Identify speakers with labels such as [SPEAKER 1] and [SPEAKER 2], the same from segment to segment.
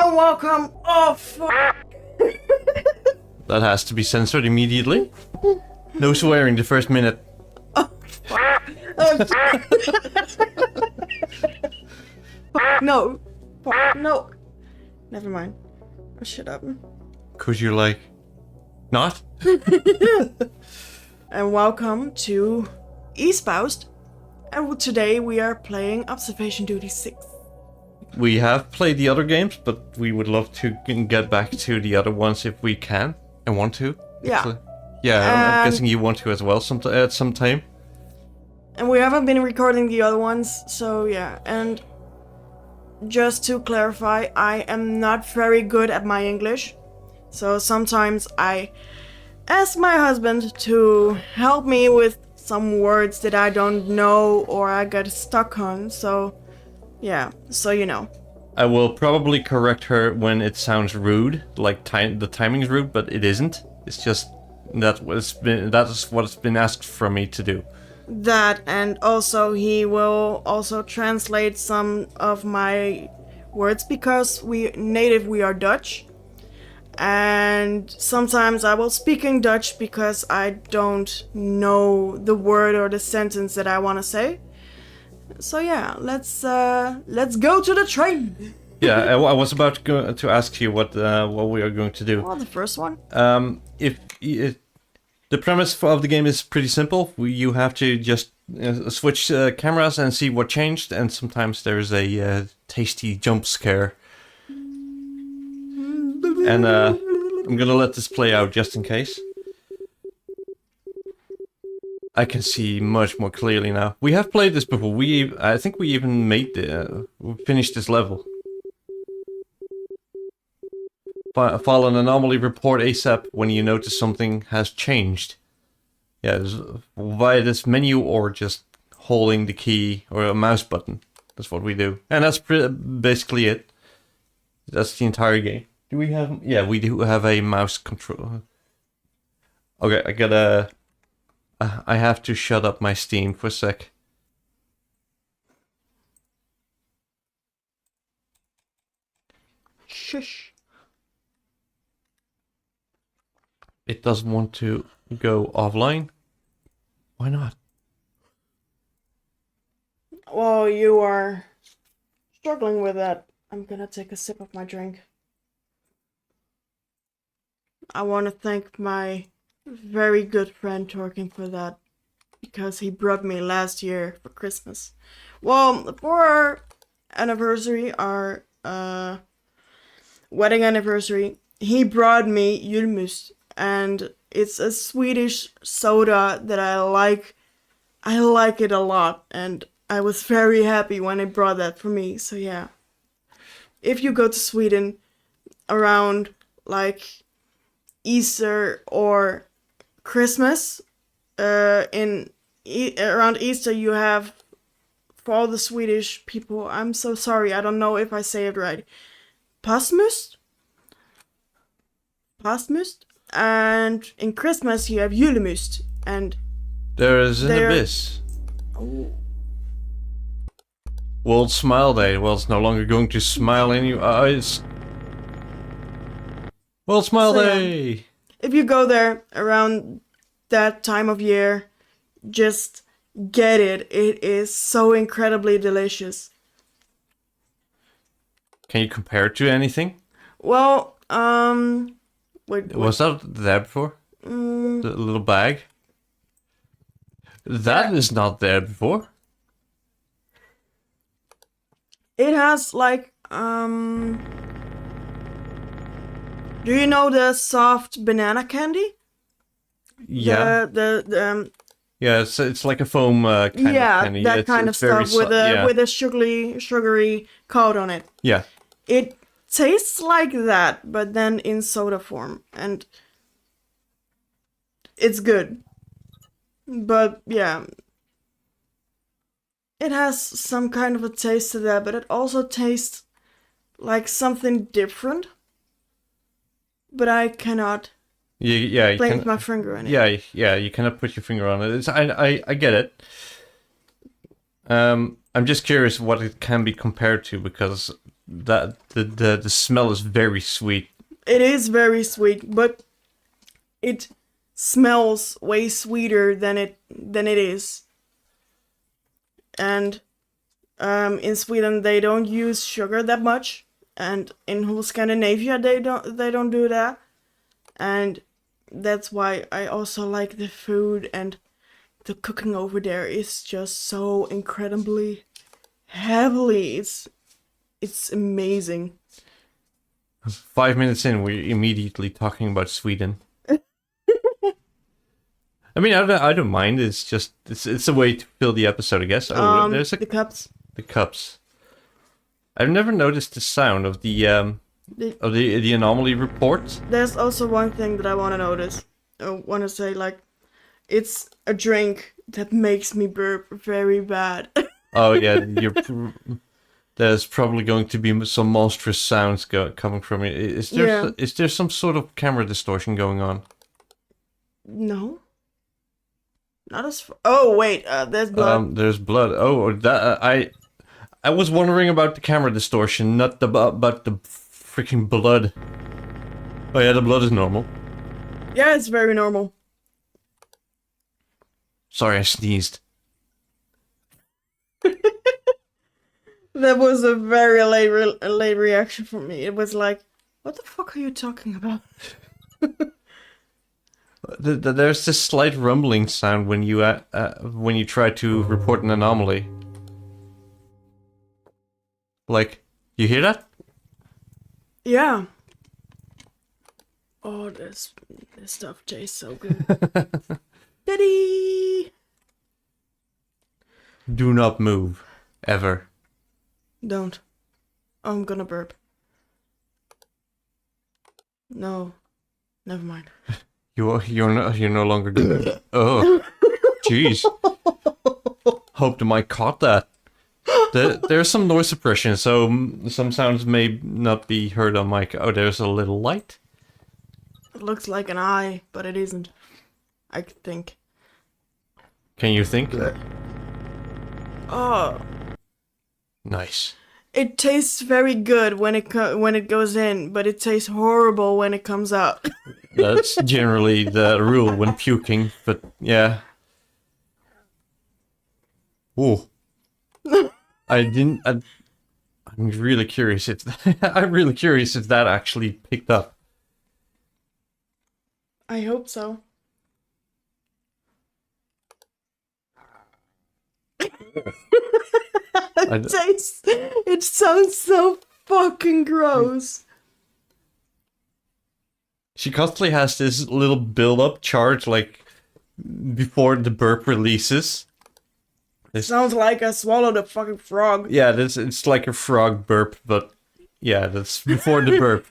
[SPEAKER 1] and welcome. Oh, fuck.
[SPEAKER 2] That has to be censored immediately. No swearing the first minute.
[SPEAKER 1] Oh, fuck. Oh, fuck, no. Fuck, no. Never mind. Oh, shut up.
[SPEAKER 2] Cause you're like, not?
[SPEAKER 1] And welcome to Espoused. And today we are playing Observation Duty 6.
[SPEAKER 2] We have played the other games, but we would love to get back to the other ones if we can and want to.
[SPEAKER 1] Yeah.
[SPEAKER 2] Actually. Yeah, I'm guessing you want to as well at some time.
[SPEAKER 1] And we haven't been recording the other ones, so yeah. And just to clarify, I am not very good at my English. So sometimes I ask my husband to help me with some words that I don't know or I get stuck on. So yeah, so you know.
[SPEAKER 2] I will probably correct her when it sounds rude, like the timing's rude, but it isn't. It's just that is what it's been asked from me to do.
[SPEAKER 1] That, and also he will also translate some of my words because we are Dutch. And sometimes I will speak in Dutch because I don't know the word or the sentence that I want to say. So yeah, let's go to the train.
[SPEAKER 2] Yeah, I was about to ask you what we are going to do.
[SPEAKER 1] Oh, the first one.
[SPEAKER 2] The premise of the game is pretty simple. You have to just switch cameras and see what changed, and sometimes there's a tasty jump scare. And I'm gonna let this play out just in case. I can see much more clearly now. We have played this before. I think we even finished this level. File an anomaly report ASAP when you notice something has changed. Yeah, via this menu or just holding the key or a mouse button. That's what we do. And that's basically it. That's the entire game. Do we have... Yeah, we do have a mouse control. Okay, I have to shut up my Steam for a sec.
[SPEAKER 1] Shush.
[SPEAKER 2] It doesn't want to go offline. Why not?
[SPEAKER 1] Well, you are struggling with that. I'm gonna take a sip of my drink. I want to thank my very good friend Torkin for that, because he brought me last year for Christmas. Well, for our anniversary, our wedding anniversary, he brought me julmust, and it's a Swedish soda that I like. I like it a lot, and I was very happy when he brought that for me. So yeah, if you go to Sweden around like Easter or Christmas, around Easter you have, for all the Swedish people, I'm so sorry, I don't know if I say it right, pastmust, and in Christmas you have julmust, and
[SPEAKER 2] there is an abyss.
[SPEAKER 1] Oh.
[SPEAKER 2] World Smile Day. Well, it's no longer going to smile in your eyes. World Smile Day!
[SPEAKER 1] If you go there around that time of year, just get it. It is so incredibly delicious.
[SPEAKER 2] Can you compare it to anything?
[SPEAKER 1] Well, wait.
[SPEAKER 2] Was that there before? The little bag? That is not there before.
[SPEAKER 1] It has like, do you know the soft banana candy?
[SPEAKER 2] Yeah. Yeah, it's like a foam kind of candy.
[SPEAKER 1] That kind of stuff with a sugary coat on it.
[SPEAKER 2] Yeah.
[SPEAKER 1] It tastes like that, but then in soda form, and it's good. But yeah, it has some kind of a taste to that, but it also tastes like something different. But I cannot place my finger on it.
[SPEAKER 2] Yeah, you cannot put your finger on it. I get it. I'm just curious what it can be compared to, because that the smell is very sweet.
[SPEAKER 1] It is very sweet, but it smells way sweeter than it is. And in Sweden they don't use sugar that much, and in whole Scandinavia they don't do that, and that's why I also like the food, and the cooking over there is just so incredibly heavily. It's amazing.
[SPEAKER 2] 5 minutes in, we're immediately talking about Sweden. I mean, I don't mind. It's just it's a way to fill the episode, I guess. Oh, there's
[SPEAKER 1] the cups.
[SPEAKER 2] The cups. I've never noticed the sound of the anomaly report.
[SPEAKER 1] There's also one thing that I want to notice. I want to say, like, it's a drink that makes me burp very bad.
[SPEAKER 2] Oh yeah, there's probably going to be some monstrous sounds coming from it. Is there some sort of camera distortion going on?
[SPEAKER 1] No. Not as. Oh wait, there's blood.
[SPEAKER 2] There's blood. Oh, that I was wondering about the camera distortion, not but the freaking blood. Oh yeah, the blood is normal.
[SPEAKER 1] Yeah, it's very normal.
[SPEAKER 2] Sorry, I sneezed.
[SPEAKER 1] That was a very late reaction from me. It was like, what the fuck are you talking about?
[SPEAKER 2] There's this slight rumbling sound when you try to report an anomaly. Like, you hear that?
[SPEAKER 1] Yeah. Oh, this stuff tastes so good. Daddy!
[SPEAKER 2] Do not move, ever.
[SPEAKER 1] Don't. Oh, I'm gonna burp. No. Never mind.
[SPEAKER 2] You're no longer doing it. Oh, jeez. Hope the mic caught that. There's some noise suppression, so some sounds may not be heard on mic. Oh, there's a little light.
[SPEAKER 1] It looks like an eye, but it isn't. I think.
[SPEAKER 2] Can you think?
[SPEAKER 1] Oh.
[SPEAKER 2] Nice.
[SPEAKER 1] It tastes very good when it goes in, but it tastes horrible when it comes out.
[SPEAKER 2] That's generally the rule when puking, but yeah. Ooh. I'm really curious if I'm really curious if that actually picked up.
[SPEAKER 1] I hope so. It sounds so fucking gross.
[SPEAKER 2] She constantly has this little build-up charge, like, before the burp releases.
[SPEAKER 1] It sounds like I swallowed a fucking frog.
[SPEAKER 2] Yeah, it's like a frog burp, but yeah, that's before the burp.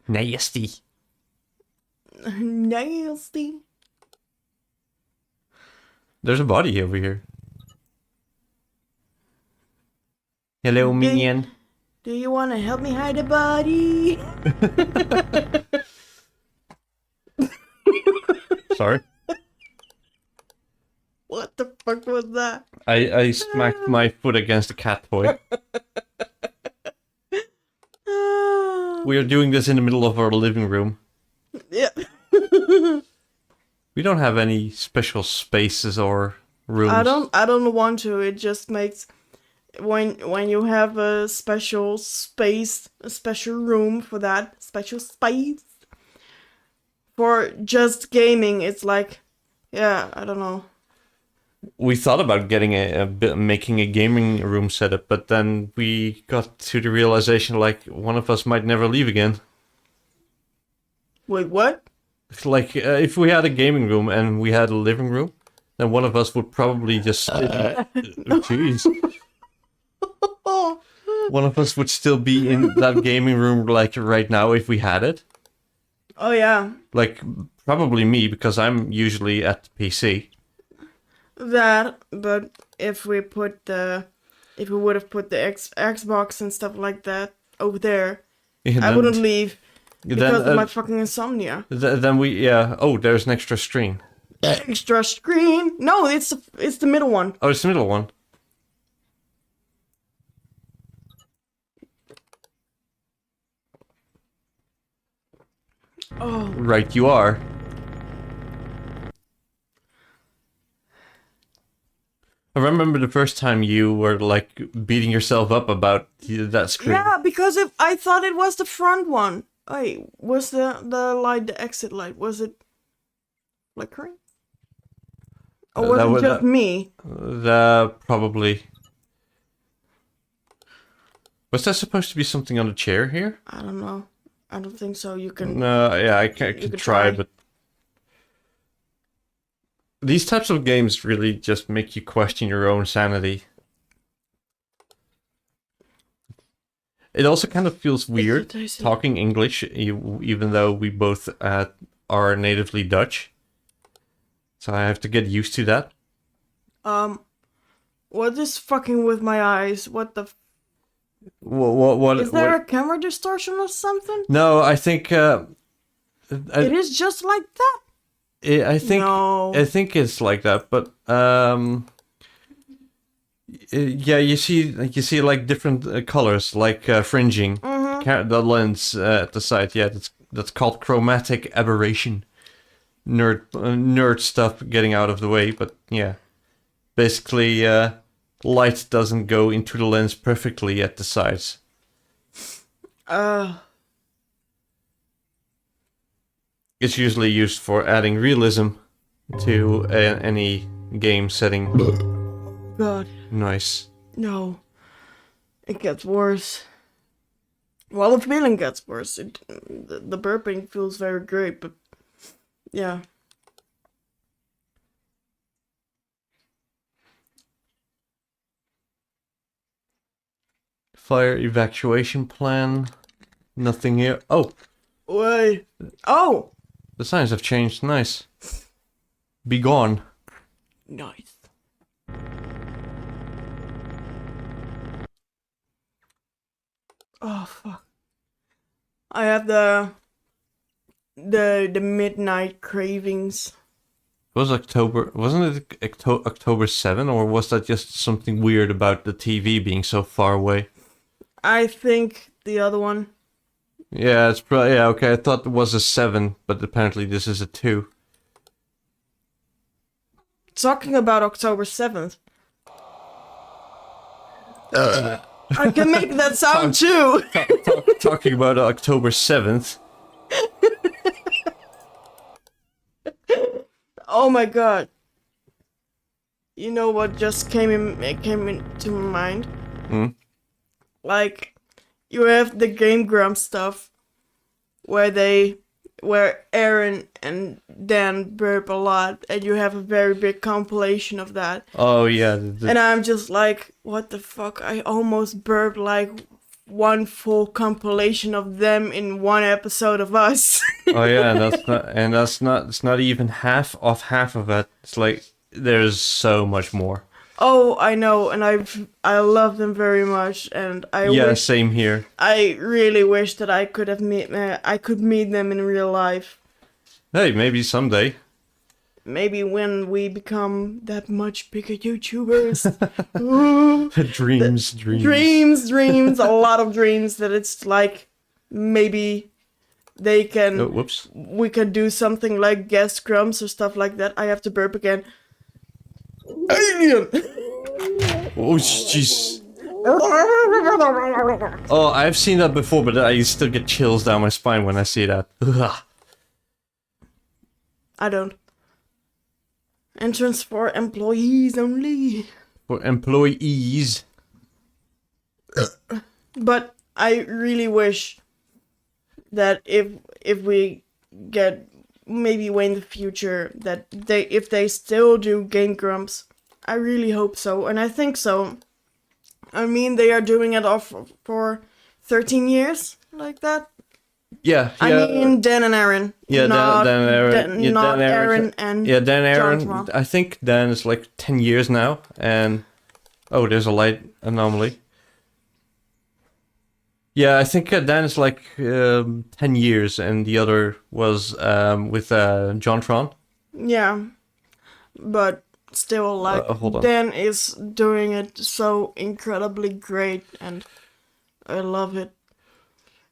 [SPEAKER 2] Nasty.
[SPEAKER 1] Nasty.
[SPEAKER 2] There's a body over here. Hello, minion.
[SPEAKER 1] Do you want to help me hide a body?
[SPEAKER 2] Sorry.
[SPEAKER 1] What the fuck was that?
[SPEAKER 2] I smacked my foot against a cat toy. We are doing this in the middle of our living room.
[SPEAKER 1] Yeah.
[SPEAKER 2] We don't have any special spaces or rooms.
[SPEAKER 1] I don't want to. It just makes when you have a special space, a special room for that, special space for just gaming, it's like, yeah, I don't know.
[SPEAKER 2] We thought about getting making a gaming room setup, but then we got to the realization like one of us might never leave again.
[SPEAKER 1] Wait, what?
[SPEAKER 2] Like, if we had a gaming room and we had a living room, then one of us would probably just... Jeez. One of us would still be in that gaming room, like, right now, if we had it.
[SPEAKER 1] Oh, yeah.
[SPEAKER 2] Like, probably me, because I'm usually at the PC.
[SPEAKER 1] That, but if we would have put the Xbox and stuff like that over there, I wouldn't leave. Because of my fucking insomnia.
[SPEAKER 2] Then oh, there's an extra screen.
[SPEAKER 1] Extra screen? No, it's the middle one.
[SPEAKER 2] Oh, it's the middle one.
[SPEAKER 1] Oh,
[SPEAKER 2] Right, you are. I remember the first time you were like beating yourself up about that screen.
[SPEAKER 1] yeah, because if I thought it was the front one. Wait, was the light, the exit light, was it flickering? Or was
[SPEAKER 2] That
[SPEAKER 1] it
[SPEAKER 2] was
[SPEAKER 1] just me?
[SPEAKER 2] that probably. Was that supposed to be something on the chair here?
[SPEAKER 1] I don't know. I don't think so. You can.
[SPEAKER 2] No, yeah, I
[SPEAKER 1] You
[SPEAKER 2] could
[SPEAKER 1] could
[SPEAKER 2] try,
[SPEAKER 1] try.
[SPEAKER 2] but these types of games really just make you question your own sanity. It also kind of feels weird talking English, even though we both are natively Dutch. So I have to get used to that.
[SPEAKER 1] What is fucking with my eyes? What the?
[SPEAKER 2] What
[SPEAKER 1] Is there a camera distortion or something?
[SPEAKER 2] No, I think
[SPEAKER 1] It is just like that.
[SPEAKER 2] I think
[SPEAKER 1] No.
[SPEAKER 2] I think it's like that, but yeah, you see like different colors, like fringing the lens at the side. Yeah, that's called chromatic aberration. Nerd stuff getting out of the way, but yeah, basically light doesn't go into the lens perfectly at the sides. It's usually used for adding realism to any game setting.
[SPEAKER 1] God.
[SPEAKER 2] Nice.
[SPEAKER 1] No. It gets worse. Well, the feeling gets worse. The burping feels very great, but yeah.
[SPEAKER 2] Fire evacuation plan. Nothing here. Oh,
[SPEAKER 1] Wait. Oh!
[SPEAKER 2] the signs have changed. Nice. Be gone.
[SPEAKER 1] Nice. Oh, fuck. I have the midnight cravings.
[SPEAKER 2] Was October? Wasn't it October 7, or was that just something weird about the TV being so far away?
[SPEAKER 1] I think the other one.
[SPEAKER 2] Yeah, it's probably yeah. Okay, I thought it was a 7, but apparently this is a 2.
[SPEAKER 1] Talking about October 7th. I can make that sound too.
[SPEAKER 2] Talking about October 7th.
[SPEAKER 1] Oh my god. You know what just came into my mind?
[SPEAKER 2] Hmm?
[SPEAKER 1] Like, you have the Game Grumps stuff where Aaron and Dan burp a lot, and you have a very big compilation of that.
[SPEAKER 2] Oh yeah.
[SPEAKER 1] And I'm just like, what the fuck? I almost burped like one full compilation of them in one episode of us.
[SPEAKER 2] Oh yeah, it's not even half of it. It's like there's so much more.
[SPEAKER 1] Oh, I know, and I love them very much, and
[SPEAKER 2] Same here.
[SPEAKER 1] I really wish that I could meet them in real life.
[SPEAKER 2] Hey, maybe someday.
[SPEAKER 1] Maybe when we become that much bigger YouTubers. Ooh,
[SPEAKER 2] Dreams.
[SPEAKER 1] dreams, a lot of dreams that it's like maybe they can.
[SPEAKER 2] Oh, whoops.
[SPEAKER 1] We could do something like guest crumbs or stuff like that. I have to burp again. Alien.
[SPEAKER 2] Oh jeez. Oh, I've seen that before, but I still get chills down my spine when I see that. Ugh.
[SPEAKER 1] I don't. Entrance for employees only.
[SPEAKER 2] For employees.
[SPEAKER 1] But I really wish that if we get maybe way in the future that if they still do Game Grumps, I really hope so, and I think so. I mean, they are doing it off for 13 years, like that.
[SPEAKER 2] Yeah.
[SPEAKER 1] I mean, Dan and Aaron.
[SPEAKER 2] Yeah, Dan and Aaron.
[SPEAKER 1] Not Aaron and
[SPEAKER 2] yeah, Dan and Aaron.
[SPEAKER 1] John.
[SPEAKER 2] I think Dan is like 10 years now, and oh, there's a light anomaly. Yeah, I think Dan is like 10 years, and the other was with JonTron.
[SPEAKER 1] Yeah, but still, like,
[SPEAKER 2] hold on.
[SPEAKER 1] Dan is doing it so incredibly great, and I love it.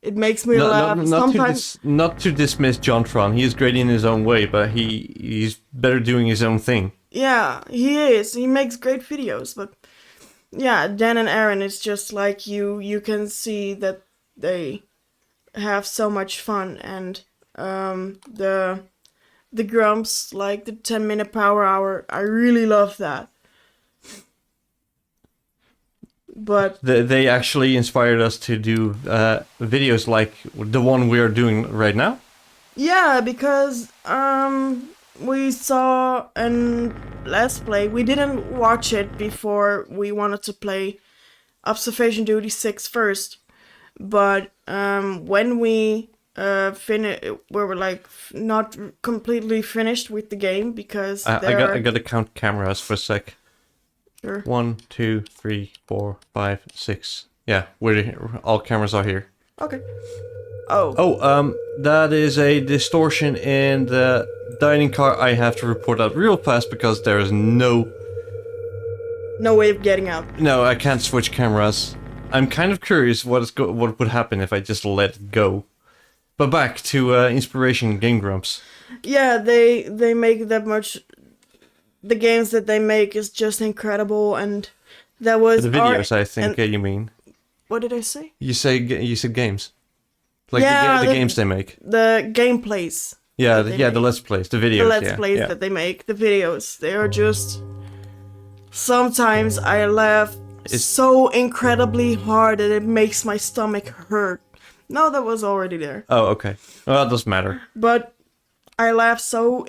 [SPEAKER 1] It makes me
[SPEAKER 2] No,
[SPEAKER 1] laugh. Sometimes,
[SPEAKER 2] not to dismiss Jontron. He is great in his own way, but he's better doing his own thing.
[SPEAKER 1] yeah, he is. He makes great videos, but yeah, Dan and Aaron, it's just like you can see that they have so much fun, and the grumps, like the 10-minute power hour, I really love that. But
[SPEAKER 2] They actually inspired us to do videos like the one we are doing right now.
[SPEAKER 1] yeah, because we saw an Let's Play. We didn't watch it before we wanted to play Observation Duty 6 first. But when we we were like not completely finished with the game because
[SPEAKER 2] I got to count cameras for a sec.
[SPEAKER 1] Sure.
[SPEAKER 2] 1, 2, 3, 4, 5, 6. Yeah, all cameras are here.
[SPEAKER 1] Okay. Oh.
[SPEAKER 2] Oh, that is a distortion in the dining car. I have to report that real fast because there is no
[SPEAKER 1] way of getting out.
[SPEAKER 2] No, I can't switch cameras. I'm kind of curious what would happen if I just let it go. But back to Inspiration Game Grumps.
[SPEAKER 1] Yeah, they make that much. The games that they make is just incredible, and that was
[SPEAKER 2] The videos, I think you mean.
[SPEAKER 1] What did I say?
[SPEAKER 2] You said games, like
[SPEAKER 1] Yeah,
[SPEAKER 2] the games they make.
[SPEAKER 1] The gameplays.
[SPEAKER 2] Yeah,
[SPEAKER 1] that they
[SPEAKER 2] the
[SPEAKER 1] make.
[SPEAKER 2] Let's Plays, the videos.
[SPEAKER 1] The Let's
[SPEAKER 2] yeah,
[SPEAKER 1] Plays
[SPEAKER 2] yeah.
[SPEAKER 1] that they make, the videos, they are just. Sometimes I laugh so incredibly hard that it makes my stomach hurt. No, that was already there.
[SPEAKER 2] Oh, okay. Well, it doesn't matter.
[SPEAKER 1] But I laughed so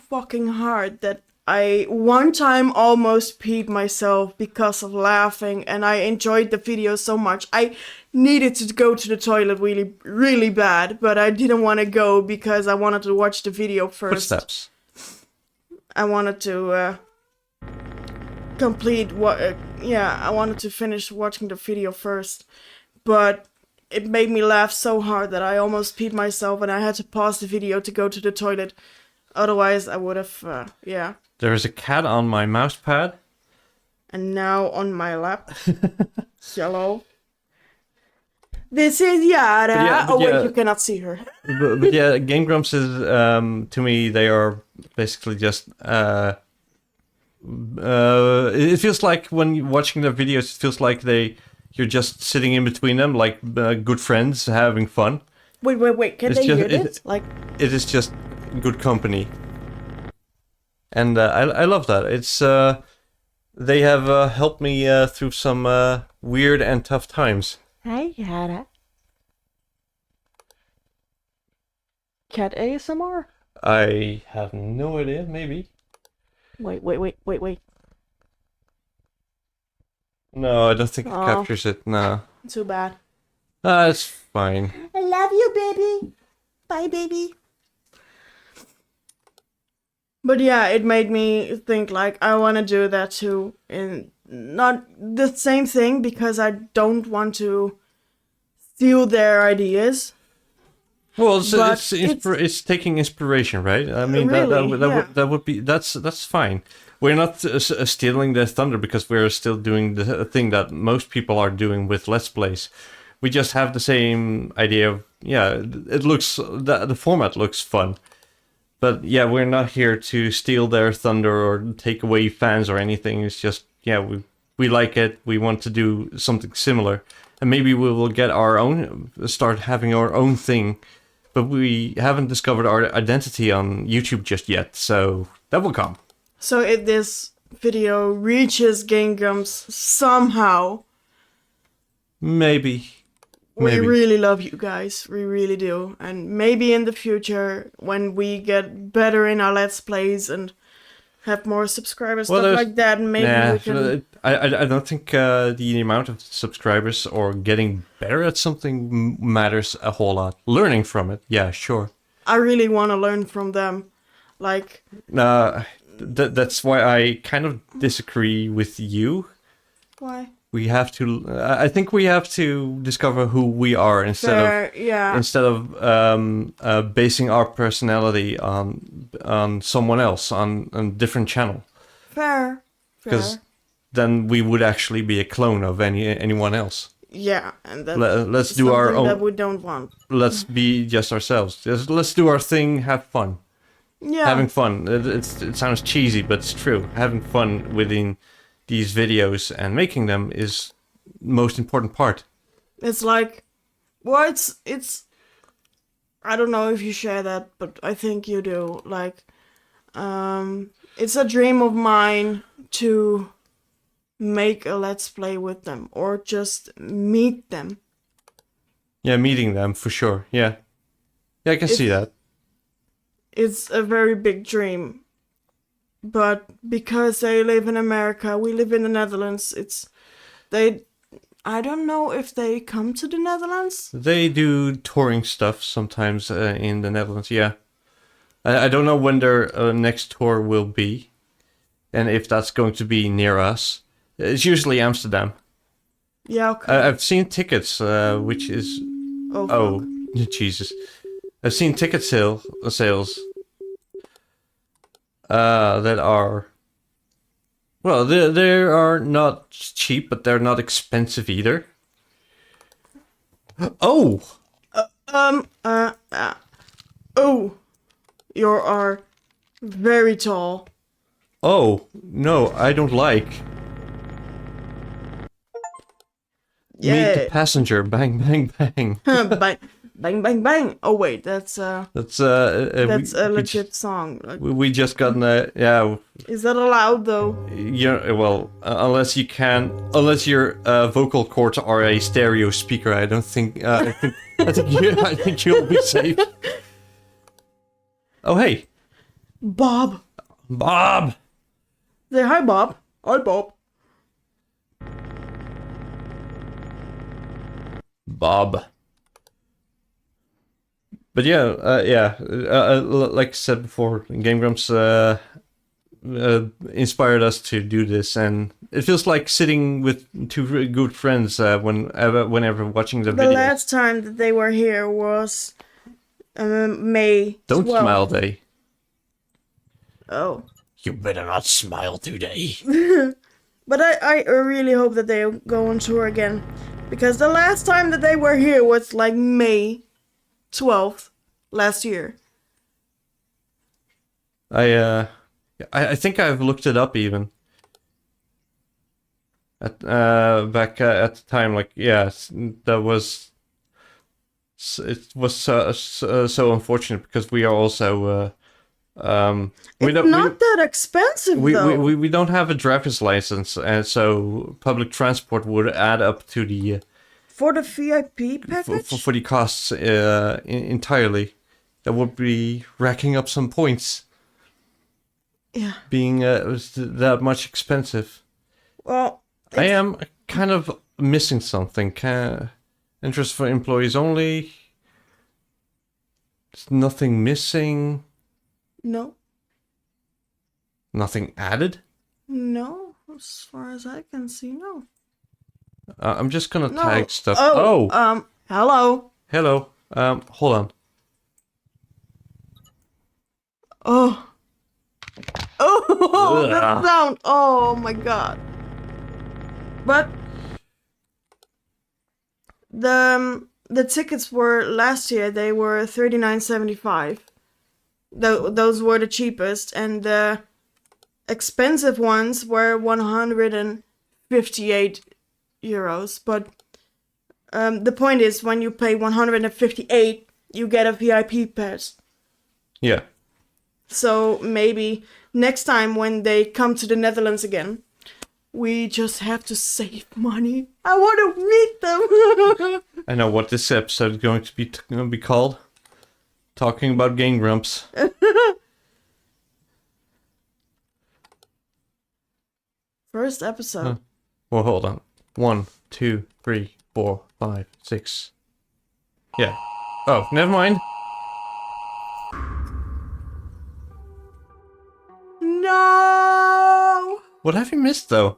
[SPEAKER 1] fucking hard that I one time almost peed myself because of laughing, and I enjoyed the video so much. I needed to go to the toilet really, really bad, but I didn't want to go because I wanted to watch the video first.
[SPEAKER 2] Footsteps.
[SPEAKER 1] I wanted to I wanted to finish watching the video first, but it made me laugh so hard that I almost peed myself, and I had to pause the video to go to the toilet. Otherwise, I would have,
[SPEAKER 2] There is a cat on my mouse pad.
[SPEAKER 1] And now on my lap. Hello. This is Yara. Wait, you cannot see her.
[SPEAKER 2] but yeah, Game Grumps is, to me, they are basically just, it feels like when you're watching their videos, it feels like you're just sitting in between them, like good friends having fun.
[SPEAKER 1] Wait, can they hear this?
[SPEAKER 2] It is just good company. And I love that. It's, they have helped me through some weird and tough times.
[SPEAKER 1] Hi, Yara. Cat ASMR?
[SPEAKER 2] I have no idea, maybe.
[SPEAKER 1] Wait.
[SPEAKER 2] No, I don't think it captures it, no.
[SPEAKER 1] Too bad.
[SPEAKER 2] It's fine.
[SPEAKER 1] I love you, baby. Bye, baby. But yeah, it made me think like I want to do that too. And not the same thing because I don't want to steal their ideas.
[SPEAKER 2] Well, it's taking inspiration, right? I mean,
[SPEAKER 1] really,
[SPEAKER 2] that would be that's fine. We're not stealing their thunder because we're still doing the thing that most people are doing with Let's Plays. We just have the same idea of it looks the format looks fun, but yeah, we're not here to steal their thunder or take away fans or anything. It's just we like it. We want to do something similar, and maybe we will get our own, start having our own thing. But we haven't discovered our identity on YouTube just yet, so that will come.
[SPEAKER 1] So if this video reaches Game Grumps somehow,
[SPEAKER 2] maybe.
[SPEAKER 1] We really love you guys, we really do. And maybe in the future, when we get better in our Let's Plays and have more subscribers, stuff like that, maybe we can...
[SPEAKER 2] I don't think the amount of subscribers or getting better at something matters a whole lot. Learning from it, yeah, sure.
[SPEAKER 1] I really want to learn from them. Like...
[SPEAKER 2] That's why I kind of disagree with you.
[SPEAKER 1] Why?
[SPEAKER 2] We have to... I think we have to discover who we are instead of basing our personality on someone else, on a different channel.
[SPEAKER 1] Fair.
[SPEAKER 2] Because then we would actually be a clone of anyone else.
[SPEAKER 1] Yeah, and that's
[SPEAKER 2] Let's do our
[SPEAKER 1] something that
[SPEAKER 2] own.
[SPEAKER 1] we don't want.
[SPEAKER 2] Let's be just ourselves. Let's do our thing. Have fun.
[SPEAKER 1] Yeah.
[SPEAKER 2] Having fun. It sounds cheesy, but it's true. Having fun within these videos and making them is the most important part.
[SPEAKER 1] It's like, well, it's. I don't know if you share that, but I think you do. Like, it's a dream of mine to make a let's play with them or just meet them.
[SPEAKER 2] Yeah, meeting them for sure. Yeah, I can see that.
[SPEAKER 1] It's a very big dream, but because they live in America, we live in the Netherlands. I don't know if they come to the Netherlands.
[SPEAKER 2] They do touring stuff sometimes in the Netherlands. Yeah, I don't know when their next tour will be, and if that's going to be near us. It's usually Amsterdam.
[SPEAKER 1] Yeah, okay.
[SPEAKER 2] I've seen tickets, which is
[SPEAKER 1] Oh,
[SPEAKER 2] Jesus. I've seen ticket sales that are, well, they are not cheap, but they're not expensive either. Oh,
[SPEAKER 1] oh, you are very tall.
[SPEAKER 2] oh no, I don't like. Meet the
[SPEAKER 1] Yeah.
[SPEAKER 2] passenger. Bang, bang, bang.
[SPEAKER 1] Bang, bang, bang, bang. Oh wait, that's
[SPEAKER 2] That's
[SPEAKER 1] a legit song. Like,
[SPEAKER 2] we just gotten a yeah.
[SPEAKER 1] is that allowed though?
[SPEAKER 2] Yeah, well, unless your vocal cords are a stereo speaker, I don't think. I think you'll be safe. Oh hey,
[SPEAKER 1] Bob.
[SPEAKER 2] Bob.
[SPEAKER 1] Say hi, Bob. Hi, Bob.
[SPEAKER 2] Bob. But yeah, like I said before, Game Grumps inspired us to do this, and it feels like sitting with two good friends whenever watching the
[SPEAKER 1] The
[SPEAKER 2] video.
[SPEAKER 1] last time that they were here was May.
[SPEAKER 2] Don't
[SPEAKER 1] 12th.
[SPEAKER 2] smile, Day.
[SPEAKER 1] Oh.
[SPEAKER 2] You better not smile today.
[SPEAKER 1] But I really hope that they go on tour again. Because the last time that they were here was like May 12th last year.
[SPEAKER 2] I think I've looked it up even. Back at the time, like that was. It was so unfortunate because we are also.
[SPEAKER 1] It's not that expensive though.
[SPEAKER 2] We don't have a driver's license, and so public transport would add up to the
[SPEAKER 1] For the VIP package?
[SPEAKER 2] for the costs entirely. That would be racking up some points.
[SPEAKER 1] Yeah.
[SPEAKER 2] Being that much expensive.
[SPEAKER 1] Well,
[SPEAKER 2] I am kind of missing something. Interest for employees only. There's nothing missing.
[SPEAKER 1] no.
[SPEAKER 2] Nothing added.
[SPEAKER 1] No. As far as I can see, no.
[SPEAKER 2] I'm just gonna
[SPEAKER 1] No.
[SPEAKER 2] tag stuff.
[SPEAKER 1] Hello.
[SPEAKER 2] Hello. Hold on.
[SPEAKER 1] Oh. Oh, that
[SPEAKER 2] Ugh.
[SPEAKER 1] sound. Oh my god. But the tickets were last year. They were $39.75. Those were the cheapest, and the expensive ones were 158 euros. But the point is, when you pay 158, you get a VIP pass.
[SPEAKER 2] Yeah.
[SPEAKER 1] So maybe next time when they come to the Netherlands again, we just have to save money. I want to meet them.
[SPEAKER 2] I know what this episode is going to be called. Talking about Game Grumps.
[SPEAKER 1] First episode.
[SPEAKER 2] Well, hold on. 1, 2, 3, 4, 5, 6. Yeah. Oh, never mind.
[SPEAKER 1] No.
[SPEAKER 2] What have you missed, though?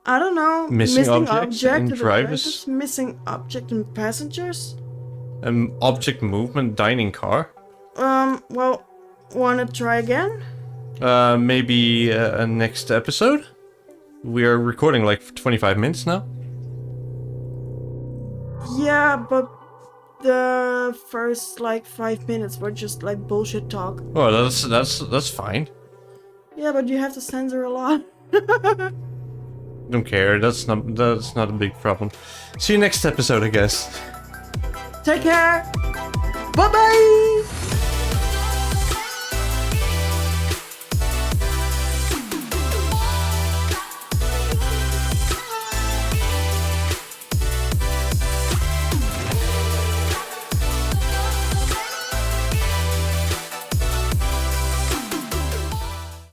[SPEAKER 1] I don't know.
[SPEAKER 2] Missing objects and
[SPEAKER 1] of
[SPEAKER 2] drivers?
[SPEAKER 1] Missing object and passengers.
[SPEAKER 2] Object movement, dining car.
[SPEAKER 1] Well, wanna try again?
[SPEAKER 2] Maybe a next episode? We are recording like for 25 minutes now.
[SPEAKER 1] Yeah, but the first like 5 minutes were just like bullshit talk.
[SPEAKER 2] Oh, that's fine.
[SPEAKER 1] Yeah, but you have to censor a lot.
[SPEAKER 2] Don't care. That's not a big problem. See you next episode, I guess.
[SPEAKER 1] Take care. Bye bye.